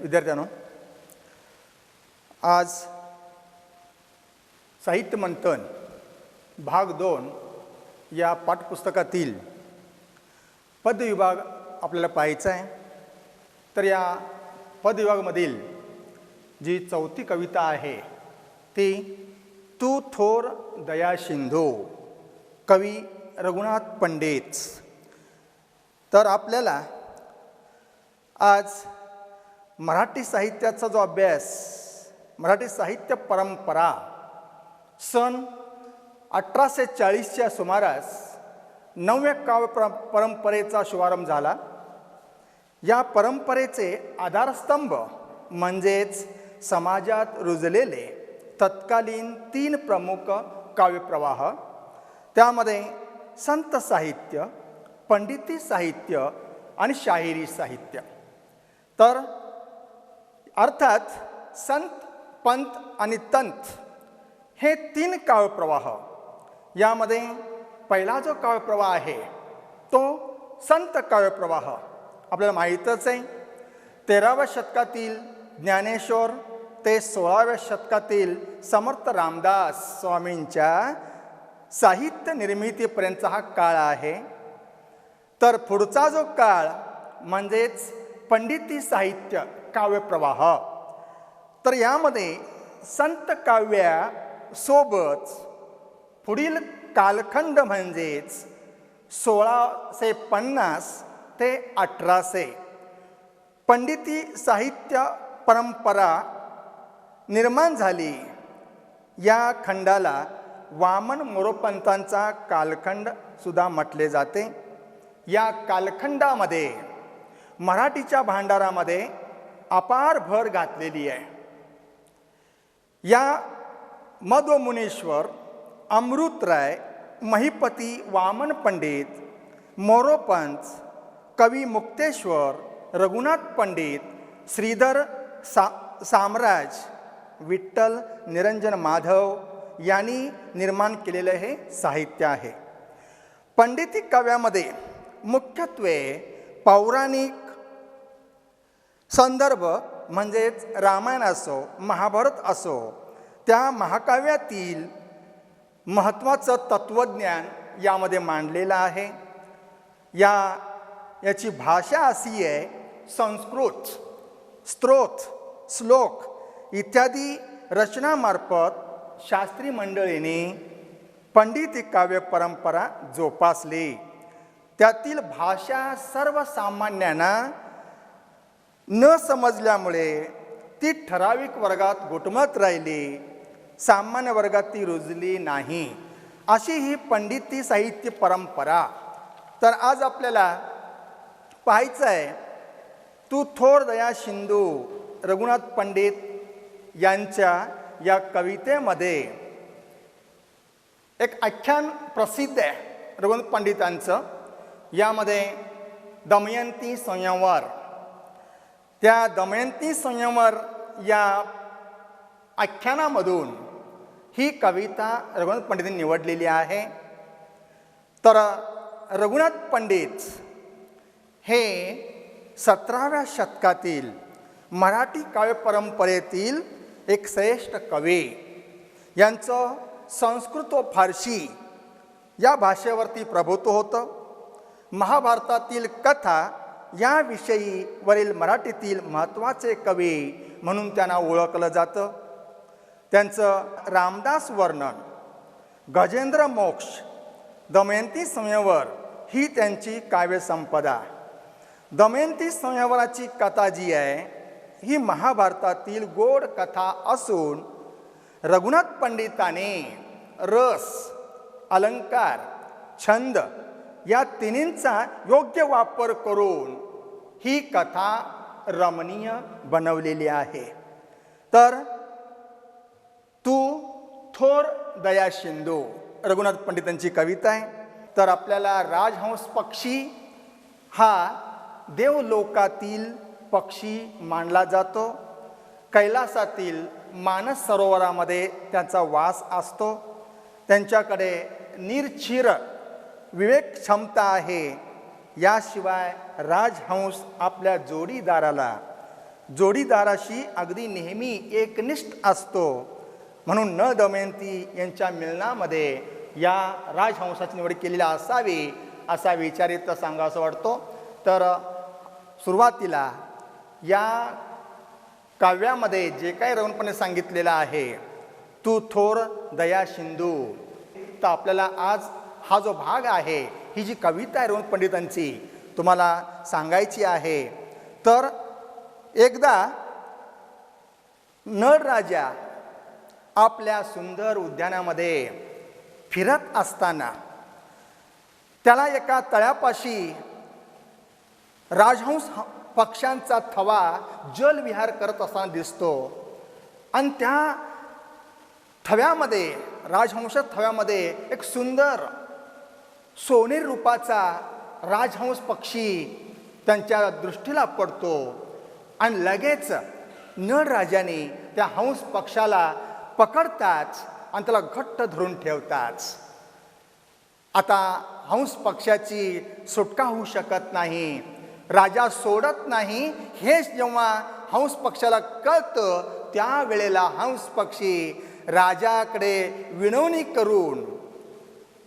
विद्यार्थ्यांनो, आज साहित्य मंथन भाग 2 या पाठपुस्तकातील पदविभाग आपल्याला पाहायचा आहे. तर या पदविभागामधील जी चौथी कविता आहे ती तू थोर दया सिंधू, कवी रघुनाथ पंडित. तर आपल्याला आज मराठी साहित्याचा जो अभ्यास, मराठी साहित्य परंपरा सन 1840च्या सुमारास 9व्या काव्य परंपरेचा शुभारंभ झाला. या परंपरेचे आधारस्तंभ म्हणजेच समाजात रुजलेले तत्कालीन 3 प्रमुख काव्यप्रवाह, त्यामध्ये संत साहित्य, पंडिती साहित्य आणि शाहिरी साहित्य. तर अर्थात संत, पंत आणि तंत हे 3 काव्यप्रवाह. यामध्ये पहिला जो काव्यप्रवाह आहे तो संत काव्यप्रवाह आपल्याला माहीतच आहे. 13व्या शतकातील ज्ञानेश्वर ते 16व्या शतकातील समर्थ रामदास स्वामींच्या साहित्य निर्मितीपर्यंतचा हा काळ आहे. तर पुढचा जो काळ म्हणजेच पंडिती साहित्य काव्यप्रवाह. तर यामध्ये संत काव्यासोबत पुढील कालखंड म्हणजेच 1650 ते 1800 पंडिती साहित्य परंपरा निर्माण झाली. या खंडाला वामन मोरोपंतांचा कालखंड सुद्धा म्हटले जाते. या कालखंडामध्ये मराठीच्या भांडारामध्ये अपार भर घातलेली आहे. या मध्वमुनीश्वर, अमृतराय, महिपती वामन पंडित, मोरोपंत, कवी मुक्तेश्वर, रघुनाथ पंडित, श्रीधर सामराज, विठ्ठल निरंजन माधव यांनी निर्माण केलेलं हे साहित्य आहे. पंडिती काव्यामध्ये मुख्यत्वे पौराणिक संदर्भ म्हणजेच रामायण असो, महाभारत असो, त्या महाकाव्यातील महत्त्वाचं तत्त्वज्ञान यामध्ये मांडलेलं आहे. याची भाषा अशी आहे, संस्कृत, स्तोत्र, श्लोक इत्यादी रचनामार्फत शास्त्री मंडळींनी पंडिती काव्य परंपरा जोपासली. त्यातील भाषा सर्वसामान्यांना न समजल्यामुळे ती ठराविक वर्गात घुटमळत राहिली, सामान्य वर्गात ती रुजली नाही. अशी ही पंडिती साहित्य परंपरा. तर आज आपल्याला पाहायचं आहे तू थोर दया सिंधू रघुनाथ पंडित यांच्या या कवितेमध्ये एक आख्यान प्रसिद्ध आहे रघुनाथ पंडितांचं. यामध्ये दमयंती संयमवर, त्या दमयंती संयमवर या आख्यानामधून ही कविता रघुनाथ पंडितांनी निवडलेली आहे. तर रघुनाथ पंडित हे 17व्या शतकातील मराठी काव्य परंपरेतील एक श्रेष्ठ कवी. यांचं संस्कृत व फारसी या भाषेवरती प्रभुत्व होतं. महाभारतातील कथा याविषयी वरील मराठीतील महत्त्वाचे कवी म्हणून त्यांना ओळखलं जातं. त्यांचं रामदास वर्णन, गजेंद्र मोक्ष, दमयंती संयमवर ही त्यांची काव्यसंपदा. दमयंती संयमराची कथा जी आहे ही महाभारतातील गोड कथा असून रघुनाथ पंडिताने रस, अलंकार, छंद या तिन्हींचा योग्य वापर करून ही कथा रमणीय बनवलेली आहे. तर तू थोर दया सिंधू रघुनाथ पंडितांची कविता आहे. तर आपल्याला राजहंस पक्षी हा देवलोकातील पक्षी मानला जातो. कैलासातील मानस सरोवरामध्ये त्याचा वास असतो. त्यांच्याकडे निर्चिर विवेक क्षमता आहे. याशिवाय राजहंस आपल्या जोडीदाराला जोडीदाराशी अगदी नेहमी एकनिष्ठ असतो. म्हणून न दमयंती यांच्या मिलनामध्ये या राजहंसाची निवड केलेली असावी असा विचार इथं सांगावासा वाटतो. तर सुरुवातीला या काव्यामध्ये जे काही रवणपणे सांगितलेलं आहे, तू थोर दया सिंधू, तर आपल्याला आज हा जो भाग आहे, ही जी कविता आहे रवण पंडितांची तुम्हाला सांगायची आहे. तर एकदा नळ राजा आपल्या सुंदर उद्यानामध्ये फिरत असताना त्याला एका तळ्यापाशी राजहंस पक्ष्यांचा थवा जलविहार करत असताना दिसतो. आणि त्या थव्यामध्ये, राजहंस थव्यामध्ये एक सुंदर सोनेरी रूपाचा राजहंस पक्षी त्यांच्या दृष्टीला पडतो. आणि लगेच नळ राजाने त्या हंस पक्षाला पकडताच आणि त्याला घट्ट धरून ठेवताच. आता हंस पक्षाची सुटका होऊ शकत नाही, राजा सोडत नाही. हेच जेव्हा हंस पक्षाला कळतं, त्यावेळेला हंस पक्षी राजाकडे विनवणी करून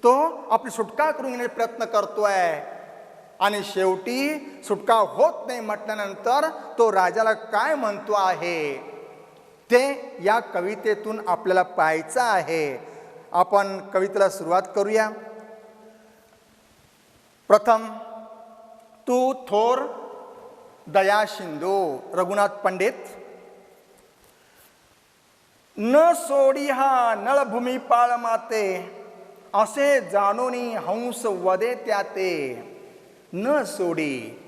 तो आपली सुटका करून घेण्याचा प्रयत्न करतोय. आणि शेवटी सुटका होत नाही म्हटल्यानंतर तो राजाला काय म्हणतो आहे ते या कवितेतून आपल्याला पाहायचं आहे. आपण कवितेला सुरुवात करूया. प्रथम, तू थोर दया सिंधू, रघुनाथ पंडित. न सोडी हा नळभूमी पाळ माते, असे जाणूनी हंस वदे त्याते. न सोडी,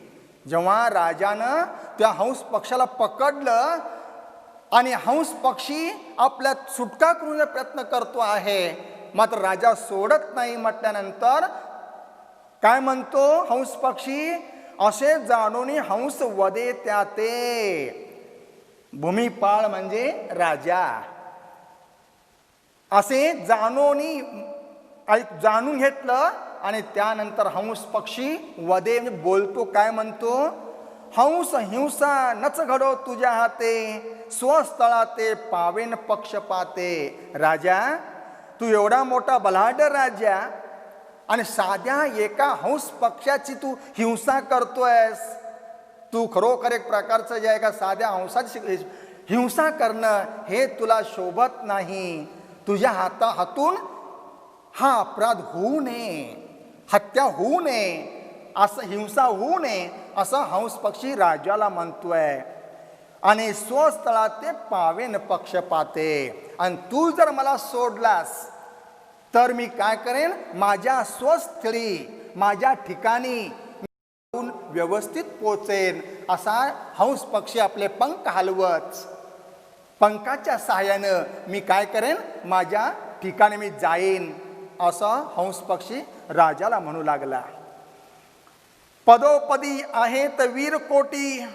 जेव्हा राजानं त्या हंस पक्षाला पकडलं आणि हंस पक्षी आपल्या सुटका करण्याचा प्रयत्न करतो आहे, मात्र राजा सोडत नाही म्हटल्यानंतर काय म्हणतो हंस पक्षी, असे जाणूनी हंस वदे त्याते. भूमिपाळ म्हणजे राजा. असे जाणून घेतलं आणि त्यानंतर हंस पक्षी वदे म्हणजे बोलतो. काय म्हणतो, हंस हिंसा नच घडो तुझ्या हाते, स्वस्थळाते पावेन पक्षपाते. राजा, तू एवढा मोठा बलाढ्य राजा आणि साध्या एका हंस पक्षाची तू हिंसा करतोयस. तू खरोखर एक प्रकारचं जे आहे का साध्या हंसाची हिंसा करणं हे तुला शोभत नाही. तुझ्या हातून हा अपराध होऊ नये, हत्या होऊ नये, असं हिंसा होऊ नये असं हंस पक्षी राजाला म्हणतोय. आणि स्वस्थळात ते पावेन पक्षपाते. आणि तू जर मला सोडलास तर मी काय करेन, माझ्या स्वस्थळी माझ्या ठिकाणी व्यवस्थित पोचेन. असा हंस पक्षी आपले पंख हलवत, पंखाच्या सहाय्यानं मी काय करेन, माझ्या ठिकाणी मी जाईन, असं हंस पक्षी राजाला म्हणू लागला. पदोपदी आहेत वीर कोटी,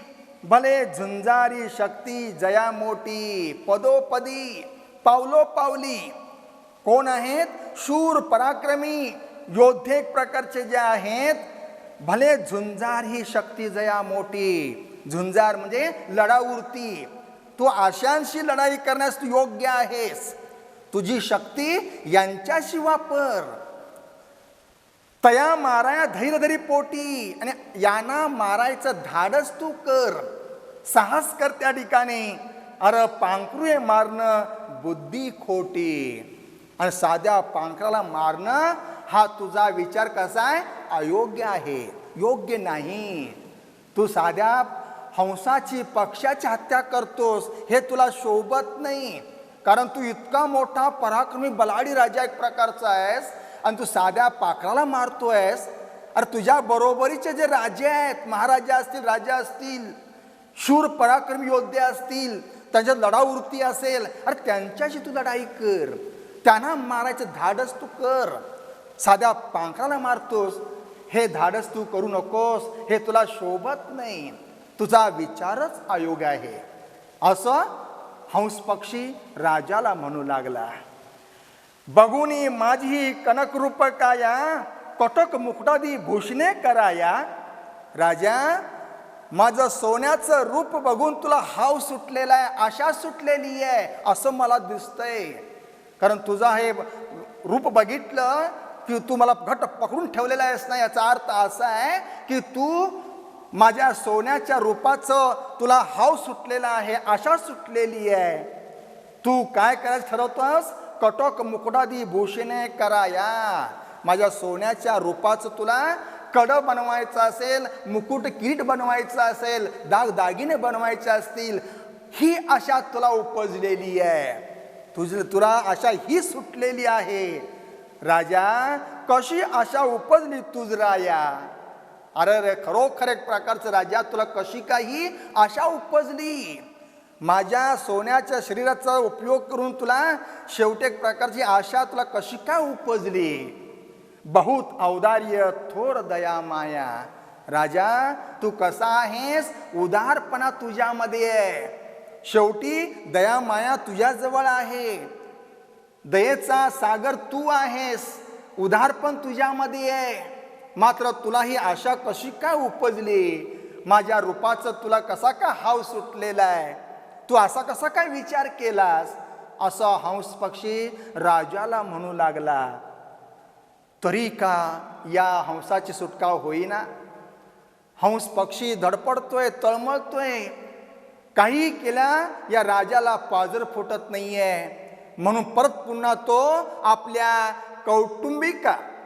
भले झुंजारी शक्ती जया मोठी. पदोपदी, पावलो पावली कोण आहेत, शूर पराक्रमी योद्धे एक प्रकारचे जे आहेत. भले झुंजार ही शक्ती जया मोठी. झुंजार म्हणजे लढाऊवृत्ती. तू आशांशी लढाई करण्यास तू योग्य आहेस. तुझी शक्ती यांच्याशी वापर. तया माराया धैर्य धरी पोटी, आणि यांना मारायचं धाडस तू कर, साहस कर त्या ठिकाणी. अरे पांखरू मारणं बुद्धी खोटी. आणि साध्या पांखराला मारणं हा तुझा विचार कसा आहे, अयोग्य आहे, योग्य नाही. तू साध्या हंसाची पक्षाची हत्या करतोस हे तुला शोभत नाही. कारण तू इतका मोठा पराक्रमी बलाढ्य राजा एक प्रकारचा आहेस आणि तू साध्या पाखराला मारतोयस. अरे तुझ्या बरोबरीचे जे राजे आहेत, महाराजा असतील, राजा असतील, शूर पराक्रमी योद्धे असतील, त्यांच्यात लढाऊवृत्ती असेल, अरे त्यांच्याशी तू लढाई कर, त्यांना मारायचं धाडस तू कर. साध्या पाखराला मारतोस हे धाडस तू करू नकोस, हे तुला शोभत नाही, तुझा विचारच अयोग्य आहे, असं हंस पक्षी राजाला म्हणू लागला. बघुनी माझी कनकरूप काया, कटक मुकुटादी भूषणे कराया. राजा, माझं सोन्याचं रूप बघून तुला हाव सुटलेला आहे, आशा सुटलेली आहे असं मला दिसतंय. कारण तुझा हे रूप बघितलं की तू मला घट्ट पकडून ठेवलेला आहेस ना, याचा अर्थ असा आहे की तू माझ्या सोन्याच्या रूपाचं तुला हाव सुटलेला आहे, आशा सुटलेली आहे. तू काय करायचं ठरवतोस? कटोक मुकुटादी भूषणे कराया. माझ्या सोन्याच्या रूपाचं तुला कडं बनवायचं असेल, मुकुट किरीट बनवायचं असेल, दागदागिने बनवायचे असतील, ही आशा तुला उपजलेली आहे. तुला आशा ही सुटलेली आहे. राजा, कशी आशा उपजली तुझ राया? अरे रे, खरोखर एक प्रकारचं राजा, तुला कशी काही आशा उपजली? माझ्या सोन्याच्या शरीराचा उपयोग करून तुला शेवटी एक प्रकारची आशा तुला कशी काय उपजली? बहुत औदार्य थोर दया माया. राजा, तू कसा आहेस? उदारपणा तुझ्यामध्ये आहे. शेवटी दया माया तुझ्याजवळ आहे. दयेचा सागर तू आहेस, उदारपण तुझ्यामध्ये आहे. मात्र तुला ही आशा कशी काय उपजली? माझ्या रूपाचं तुला कसा काय हाव सुटलेला आहे? तू असा कसा काय विचार केलास? असा हंस पक्षी राजाला म्हणू लागला. तरी का या हंसाची सुटका होईना? हंस पक्षी धडपडतोय, तळमळतोय. काही केल्या या राजाला पाजर फुटत नाहीये. म्हणून परत पुन्हा तो आपल्या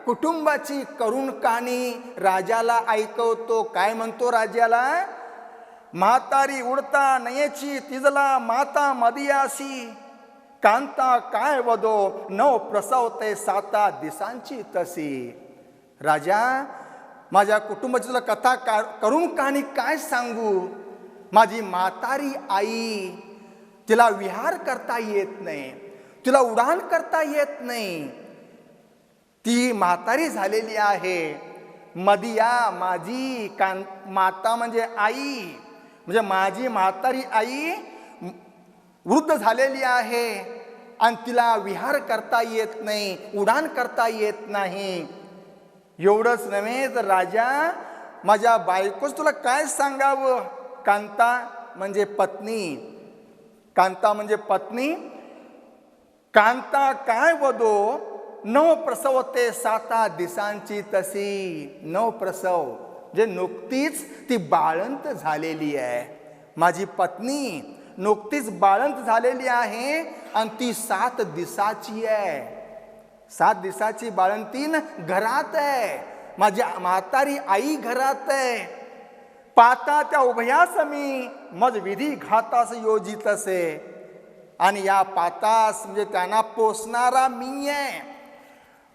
कुटुंबाची करुण कहाणी राजाला ऐकवतो. काय म्हणतो राजाला? म्हातारी उडता नयेची तिजला माता मदियासी. कांता काय वदो नव प्रसवते 7 दिसांची तशी. राजा, माझ्या कुटुंबाची तुला कथा करून कहाणी काय सांगू? माझी म्हातारी आई, तिला विहार करता येत नाही, तिला उडान करता येत नाही. ती म्हातारी झालेली आहे. मदिया माझी माता म्हणजे आई, म्हणजे माझी म्हातारी आई वृद्ध झालेली आहे आणि तिला विहार करता येत नाही, उडान करता येत नाही. एवढंच नव्हे तर राजा, माझ्या बायकोच तुला काय सांगावं? कांता म्हणजे पत्नी, कांता म्हणजे पत्नी. कांता काय वदो नव प्रसवते 7 दिसांची तशी. नव प्रसव जे नुकतीच ती बाळंत झालेली आहे. माझी पत्नी नुकतीच बाळंत झालेली आहे आणि ती 7 दिसाची आहे. 7 दिसाची बाळंतीन घरात आहे. माझी म्हातारी आई घरात आहे. पाता त्या उभयास मी मज विधी घातास योजित असे. आणि या पातास म्हणजे त्यांना पोसणारा मी आहे.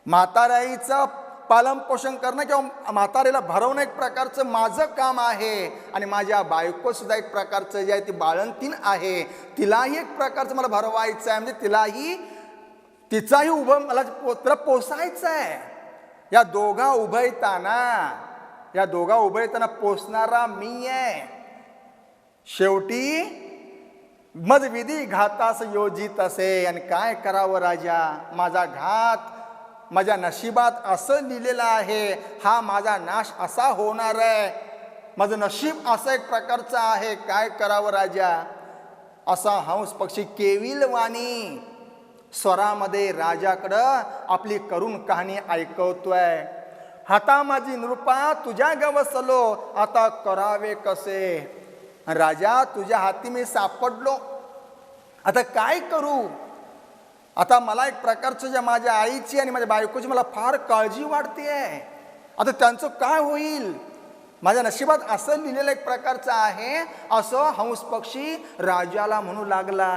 म्हाताराईचं पालन पोषण करणं किंवा म्हातारीला भरवणं एक प्रकारचं माझं काम आहे. आणि माझ्या बायको सुद्धा एक प्रकारचं जे आहे ती बाळंतीन आहे, तिलाही एक प्रकारचं मला भरवायचं आहे. म्हणजे तिचाही मला तिला पोसायचं आहे. या दोघा उभयताना पोसणारा मी आहे. शेवटी मज विधी घातास योजित असे. आणि काय करावं राजा, माझा घात माझ्या नशिबात असं लिहिलेलं आहे. हा माझा नाश असा होणार आहे. माझं नशीब असं एक प्रकारचं आहे. काय करावं राजा? असा हंस पक्षी केविलवाणी स्वरामध्ये राजाकडं आपली करुण कहाणी ऐकवतोय. हाता माझी नृपा तुझ्या गवसलो, आता करावे कसे? राजा, तुझ्या हाती मी सापडलो, आता काय करू? आता मला एक प्रकारचं ज्या माझ्या आईची आणि माझ्या बायकोची मला फार काळजी वाटते. आता त्यांचं काय होईल? माझ्या नशिबात असं लिहिलेलं एक प्रकारचं आहे. असं हंस पक्षी राजाला म्हणू लागला.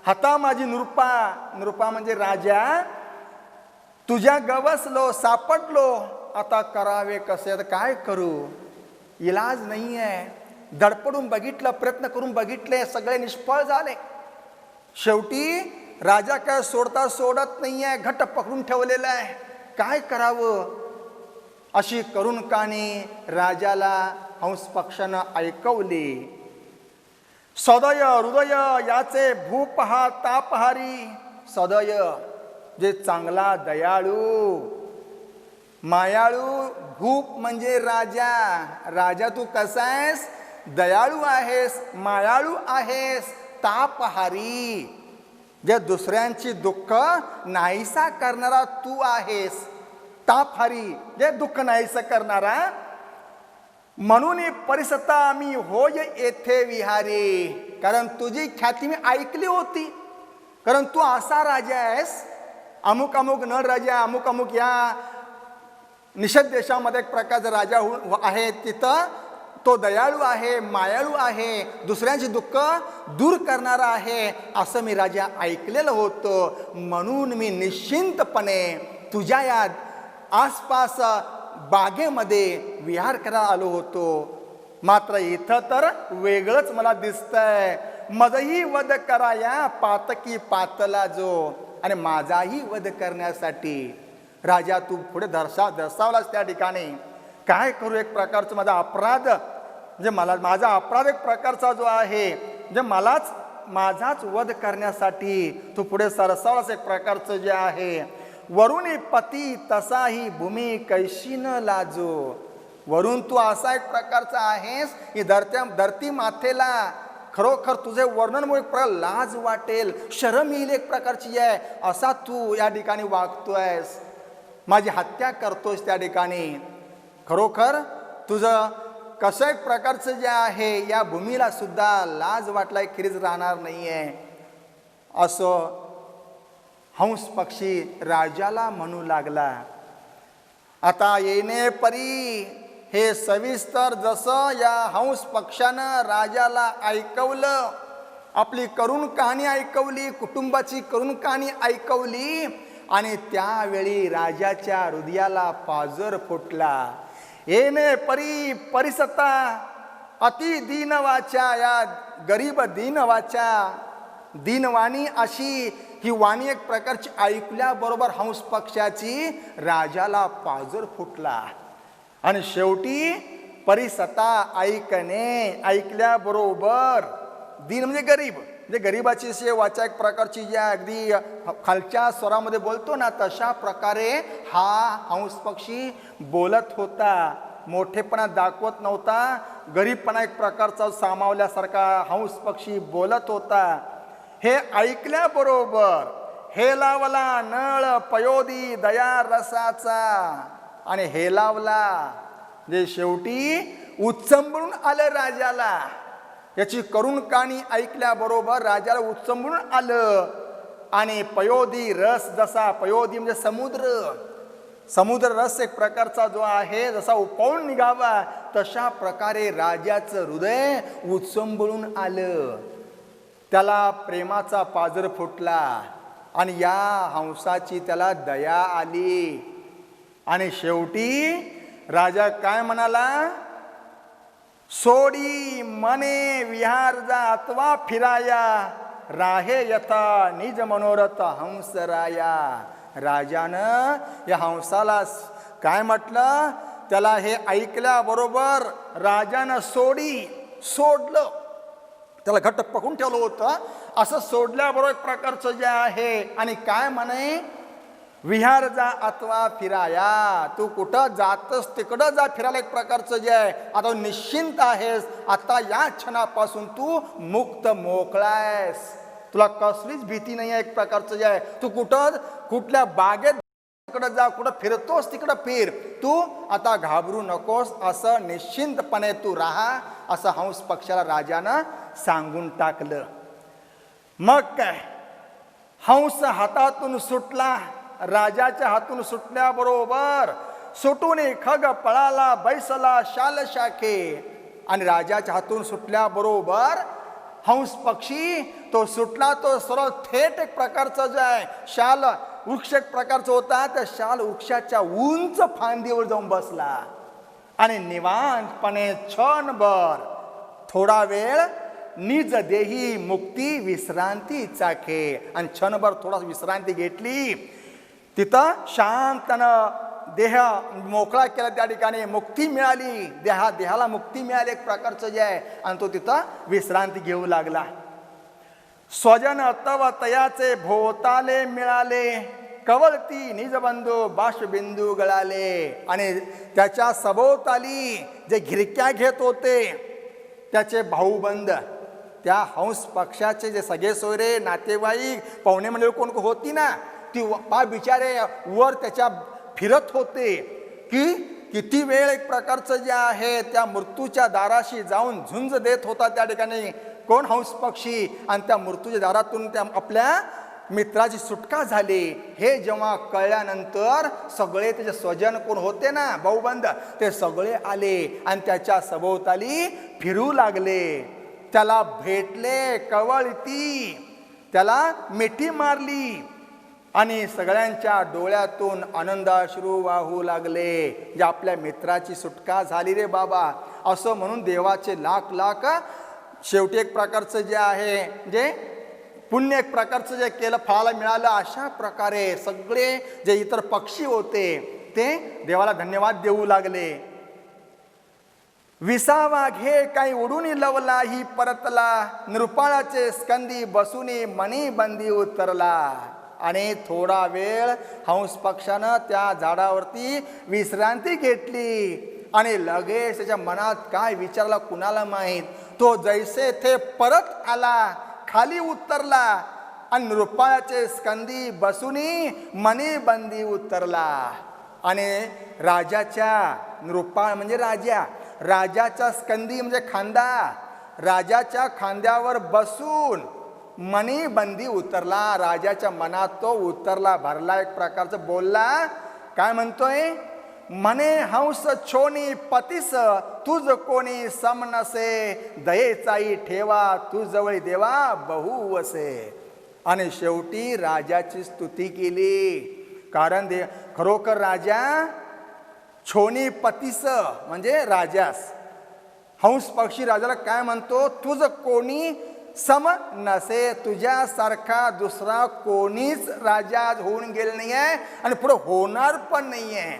हाता माझी नृपा म्हणजे राजा, तुझ्या गवसलो, सापडलो, आता करावे कसे? आता काय करू? इलाज नाही आहे. धडपडून बघितलं, प्रयत्न करून बघितले, सगळे निष्फळ झाले. शेवटी राजा काय सोडत नाहीये, घट्ट पकडून ठेवलेला आहे. काय करावं? अशी करुण कहाणी राजाला हंस पक्षानं ऐकवली. सदय हृदय याचे भूपहा तापहारी. सदय जे चांगला, दयाळू, मायाळू. भूप म्हणजे राजा. राजा तू कसा आहेस? दयाळू आहेस, मायाळू आहेस, तापहारी. जे दुसऱ्यांची दुःख नाहीसा करणारा तू आहेस. तापहारी जे दुःख नाहीसा करणारा. म्हणून परिसता मी होय येथे विहारी. कारण तुझी ख्याती मी ऐकली होती. कारण तू असा राजा आहेस, अमुक अमुक नळ राजा, अमुक अमुक या निषद देशामध्ये एक प्रकारचा राजा आहे. तिथं तो दयाळू आहे, मायाळू आहे, दुसऱ्यांचे दुःख दूर करणारा आहे असं मी राजा ऐकलेलं होतं. म्हणून मी निश्चिंतपणे तुझ्या या आसपास बागेमध्ये विहार करायला आलो होतो. मात्र इथं तर वेगळंच मला दिसतंय. मजही वध कराया पातकी पातला जो. आणि माझाही वध करण्यासाठी राजा तू पुढे दर्शावलास त्या ठिकाणी. काय करू, एक प्रकारचं माझा अपराध म्हणजे माझा अपराध एक प्रकारचा जो आहे म्हणजे माझाच वध करण्यासाठी तू पुढे सरसावलास एक प्रकारचं जे आहे. वरुणी पती तसाही भूमी कैशी न लाजो. वरून तू असा एक प्रकारचा आहेस की धरती माथेला खरोखर तुझे वर्णनमुळे लाज वाटेल, शरम येईल एक प्रकारची आहे असा तू या ठिकाणी वागतोयस. माझी हत्या करतोयस त्या ठिकाणी. खरोखर तुझं कसं एक प्रकारचं जे आहे या भूमीला सुद्धा लाज वाटलाय खिरीज राहणार नाहीये असं हंस पक्षी राजाला म्हणू लागला. आता येणे परी हे सविस्तर जसं या हंस पक्षानं राजाला ऐकवलं, आपली करुण कहाणी ऐकवली, कुटुंबाची करुण कहाणी ऐकवली. आणि त्यावेळी राजाच्या हृदयाला पाझर फुटला. येणे परी परिसता अति दीनवाच्या, या गरीब दीनवाच्या, दीनवाणी अशी ही वाणी एक प्रकारची ऐकल्याबरोबर हंस पक्षाची राजाला पाझर फुटला. आणि शेवटी परिसता ऐकणे, ऐकल्याबरोबर, दीन म्हणजे गरीब, म्हणजे गरीबाची अशी वाचा एक प्रकारची ज्या अगदी खालच्या स्वरामध्ये बोलतो ना तशा प्रकारे हा हंस पक्षी बोलत होता. मोठेपणा दाखवत नव्हता, गरीबपणा एक प्रकारचा सामावल्यासारखा हंस पक्षी बोलत होता. हे ऐकल्याबरोबर हेलावला नळ पयोदी दया रसाचा. आणि हेलावला जे शेवटी उच्चंबळून आलं राजाला. याची करुण कहाणी ऐकल्याबरोबर राजाला उच्चंबळून आलं. आणि पयोदी रस, जसा पयोदी म्हणजे समुद्र रस एक प्रकारचा जो आहे जसा उफाळून निघावा तशा प्रकारे राजाचं हृदय उच्चंबळून आलं. त्याला प्रेमाचा पाझर फुटला. आणि या हंसाची त्याला दया आली. आणि शेवटी राजा काय म्हणाला, सोडी मने विहार जा अथवा फिराया, राहे यथा निज मनोरथ हंसराया. राजानं या हंसाला काय म्हटलं, त्याला हे ऐकल्याबरोबर राजानं सोडलं, त्याला घट्ट पकडून ठेवलं होतं. असं सोडल्याबरोबर एक प्रकारचं जे आहे. आणि काय म्हणे, विहार जा अथवा फिराया, तू कुठं जातस तिकडं जा फिरायला एक प्रकारचं जे आहे. आता निश्चिंत आहेस, आता या क्षणापासून तू मुक्त मोकळायस, तुला कसलीच भीती नाही आहे एक प्रकारचं जे आहे. तू कुठल्या बागेत तिकडं जा, कुठं फिरतोस तिकडं फिर, तू आता घाबरू नकोस, असं निश्चिंतपणे तू राहा असं हंस पक्षाला राजानं सांगून टाकलं. मग काय, हंस हातातून सुटला. राजाच्या हातून सुटल्याबरोबर सुटून खग पळाला बैसला शाल शाखे. आणि राजाच्या हातून सुटल्याबरोबर हंस पक्षी तो सुटला, तो सरळ थेट एक प्रकारचा जो आहे शाल वृक्ष एक प्रकारचा होता, त्या शाल वृक्षाच्या उंच फांदीवर जाऊन बसला. आणि निवांतपणे क्षणभर थोडा वेळ निज देही मुक्ती विश्रांती चाखे. आणि क्षणभर थोडा विश्रांती घेतली. तिथं शांतनं देह मोकळा केला, त्या ठिकाणी मुक्ती मिळाली, देहाला मुक्ती मिळाली एक प्रकारचं जे आहे. आणि तो तिथं विश्रांती घेऊ लागला. स्वजन तव तयाचे भोवताले मिळाले, कवळती निजबंधू बाष्पबिंदू गळाले. आणि त्याच्या सभोवताली जे घिरक्या घेत होते त्याचे भाऊबंद, त्या हंस पक्षाचे जे सगळे सोयरे नातेवाईक पाहुणे मंडळी कोण होती ना, ती बिचारे वर त्याच्या फिरत होते की किती वेळ एक प्रकारचं जे आहे त्या मृत्यूच्या दाराशी जाऊन झुंज देत होता त्या ठिकाणी कोण हंस पक्षी, आणि त्या मृत्यूच्या दारातून त्या आपल्या मित्राची सुटका झाली हे जेव्हा कळल्यानंतर सगळे त्याचे स्वजन कोण होते ना भाऊबंद ते सगळे आले आणि त्याच्या सभोवताली फिरू लागले, त्याला भेटले, कवळती, त्याला मिठी मारली आणि सगळ्यांच्या डोळ्यातून आनंदाश्रू वाहू लागले, जे आपल्या मित्राची सुटका झाली रे बाबा असं म्हणून देवाचे लाख लाख शेवटी एक प्रकारचं जे आहे जे पुण्य एक प्रकारचं जे केलं फळाला मिळालं, अशा प्रकारे सगळे जे इतर पक्षी होते ते देवाला धन्यवाद देऊ लागले. विसावा घे काही उडून लवला ही परतला, नृपाळाचे स्कंदी बसूनी मणी बंदी उतरला. आणि थोडा वेळ हंस पक्षानं त्या झाडावरती विश्रांती घेतली आणि लगेच त्याच्या मनात काय विचारला कुणाला माहीत, तो जैसे थे परत आला, खाली उतरला आणि नृपाळाचे स्कंदी बसूनी मणी बंदी उतरला. आणि राजाच्या नृपाळ म्हणजे राजा, राजाच्या स्कंदी म्हणजे खांदा, राजाच्या खांद्यावर बसून मणी बंदी उतरला. राजाच्या मनात तो उतरला, भरला, एक प्रकारचं बोलला. काय म्हणतोय, म्हणे हंस छोनी पतीस तुझ कोणी सम नसे, दयेचाई ठेवा तू जवळ देवा बहु वसे. आणि शेवटी राजाची स्तुती केली, कारण खरोखर राजा छोनी पतीस म्हणजे राजास, हंस पक्षी राजाला काय म्हणतो, तुझ कोणी सम नसे, तुझ्यासारखा दुसरा कोणीच राजा होऊन गेला नाही आहे आणि पुढे होणार पण नाही आहे.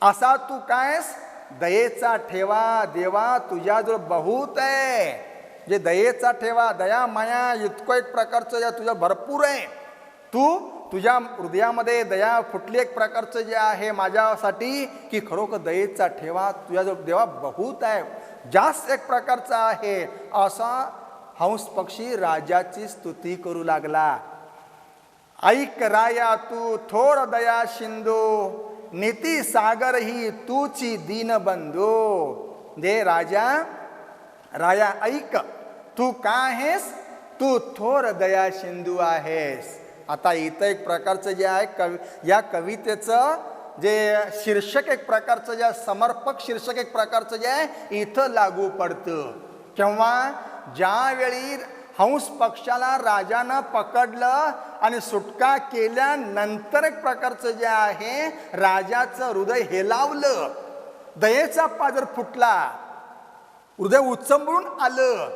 असा तू कायस दयेचा ठेवा देवा तुझ्याजवळ बहुत आहे, जे दयेचा ठेवा दया माया इतकं एक प्रकारचं या तुझ्या भरपूर आहे. तू तुझ्या हृदयामध्ये दया फुटली एक प्रकारचं जे आहे माझ्यासाठी की खरोखर दयेचा ठेवा तुझ्याजवळ देवा बहुत आहे, जास्त एक प्रकारचा आहे. असा हंस पक्षी राजाची स्तुती करू लागला. ऐक राया तू थोर दया शिंदो, नीती सागर ही तूची दीनबंधू. दे राजा, राया ऐक, तू काय आहेस, तू थोर दया सिंधू आहेस. आता इथं एक प्रकारचं जे आहे या कवितेचं जे शीर्षक एक प्रकारचं जे समर्पक शीर्षक एक प्रकारचं जे आहे इथं लागू पडतं. केव्हा ज्यावेळी हंस पक्षाला राजानं पकडलं आणि सुटका केल्यानंतर एक प्रकारचं जे आहे राजाचं हृदय हेलावलं, दयेचा पाजर फुटला, हृदय उचंबळून आलं,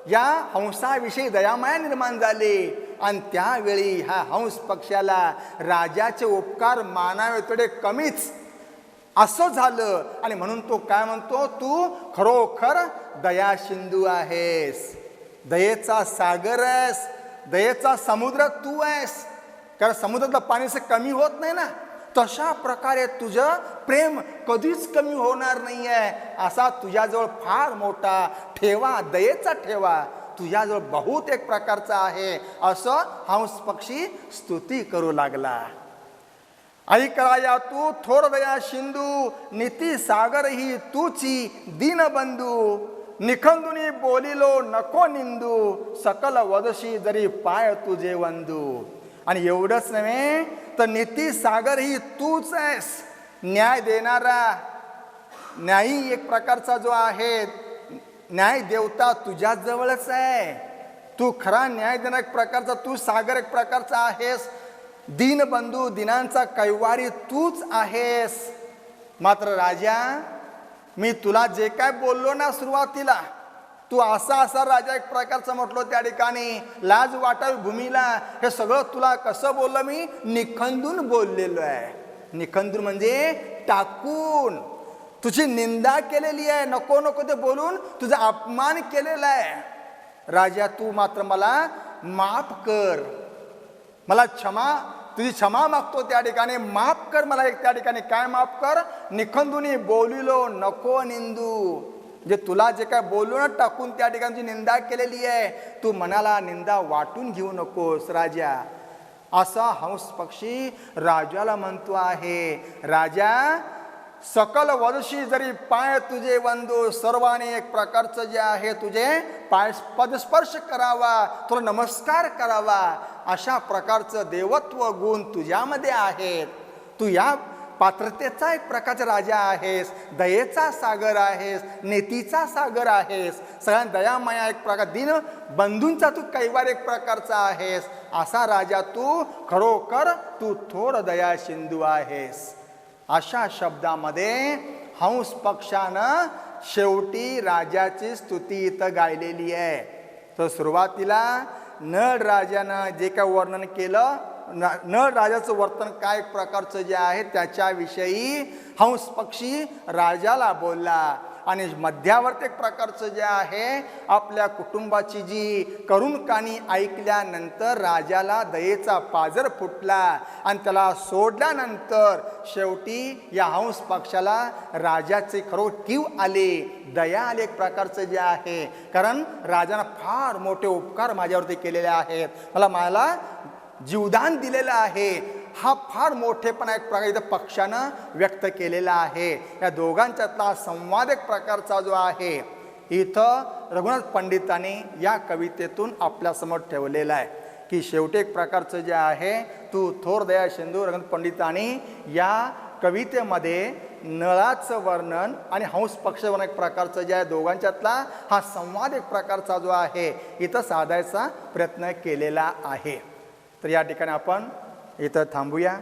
या हंसाविषयी दयामाया निर्माण झाली. आणि त्यावेळी ह्या हंस पक्षाला राजाचे उपकार मानावे थोडे कमीच असं झालं. आणि म्हणून तो काय म्हणतो, तू खरोखर दया सिंधू आहेस, दयेचा सागर आहेस, दयेचा समुद्र तू आहेस. कारण समुद्रातलं पाणी असं कमी होत नाही ना, तशा प्रकारे तुझं प्रेम कधीच कमी होणार नाही आहे. असा तुझ्याजवळ फार मोठा ठेवा, दयेचा ठेवा तुझ्याजवळ बहुत एक प्रकारचा आहे, असं हंस पक्षी स्तुती करू लागला. ऐक राया तू थोर दया सिंधू, नीती सागर ही तूची दीनबंधू. निखंदुनी बोलिलो नको निंदू, सकल वदशी जरी पाय तुझे वंदू. आणि एवढंच नव्हे तर नीती सागर ही तूच आहेस, न्याय देणारा, न्यायी एक प्रकारचा जो आहे न्याय देवता तुझ्या जवळच आहे. तू खरा न्याय देणारा एक प्रकारचा तू सागर एक प्रकारचा आहेस. दीनबंधू, दिनांचा कैवारी तूच आहेस. मात्र राजा, मी तुला जे काय बोललो ना सुरुवातीला, तू असा राजा एक प्रकारचं म्हटलो त्या ठिकाणी, लाज वाटावी भूमीला, हे सगळं तुला कसं बोललं मी, निखंदून बोललेलो आहे. निखंदून म्हणजे टाकून, तुझी निंदा केलेली आहे, नको नको ते बोलून तुझा अपमान केलेला आहे. राजा तू मात्र मला माफ कर, मला तुझी क्षमा मागतो त्या ठिकाणी, माफ कर मला. एक त्या ठिकाणी काय माफ कर, निखंदुनी बोलिलो नको निंदू. जे तुला जे काय बोलून टाकून त्या ठिकाणची निंदा केलेली आहे, तू मनाला निंदा वाटून घेऊ नकोस राजा, असा हंस पक्षी राजाला म्हणतो आहे. राजा, सकल वर्षी जरी पाय तुझे वंदू, सर्वांनी एक प्रकारचं जे आहे तुझे पाय पदस्पर्श करावा, तुला नमस्कार करावा, अशा प्रकारचं देवत्व गुण तुझ्यामध्ये आहेत. तू या पात्रतेचा एक प्रकारचा राजा आहेस, दयेचा सागर आहेस, नेतीचा सागर आहेस, सगळ्यांना दयामया एक प्रकार दिन बंधूंचा तू कैवार एक प्रकारचा आहेस. असा राजा तू, खरोखर तू थोर दया सिंधू आहेस. अशा शब्दामध्ये हंस पक्षानं शेवटी राजाची स्तुती इथं गायलेली आहे. तर सुरुवातीला नळ राजानं जे काय वर्णन केलं, नळ राजाचं वर्तन काय प्रकारचं जे आहे त्याच्याविषयी हंस पक्षी राजाला बोलला. आणि मध्यावर्ती एक प्रकारचं जे आहे आपल्या कुटुंबाची जी करुण कानी ऐकल्यानंतर राजाला दयेचा पाजर फुटला आणि त्याला सोडल्यानंतर शेवटी या हंस पक्षाला राजाचे खरो कीव आले, दया आले एक प्रकारचं जे आहे. कारण राजानं फार मोठे उपकार माझ्यावरती केलेले आहेत, मला जीवदान दिलेलं आहे, हा फार मोठेपणा एक प्रकार इथं पक्षानं व्यक्त केलेला आहे. या दोघांच्यातला संवाद एक प्रकारचा जो आहे इथं रघुनाथ पंडितांनी या कवितेतून आपल्यासमोर ठेवलेला आहे की शेवटी एक प्रकारचं जे आहे तू थोर दया सिंधू. रघुनाथ पंडितांनी या कवितेमध्ये नळाचं वर्णन आणि हंस पक्ष वर्णन एक प्रकारचं जे आहे दोघांच्यातला हा संवाद एक प्रकारचा जो आहे इथं साधायचा प्रयत्न केलेला आहे. तर या ठिकाणी आपण इथं थांबूया.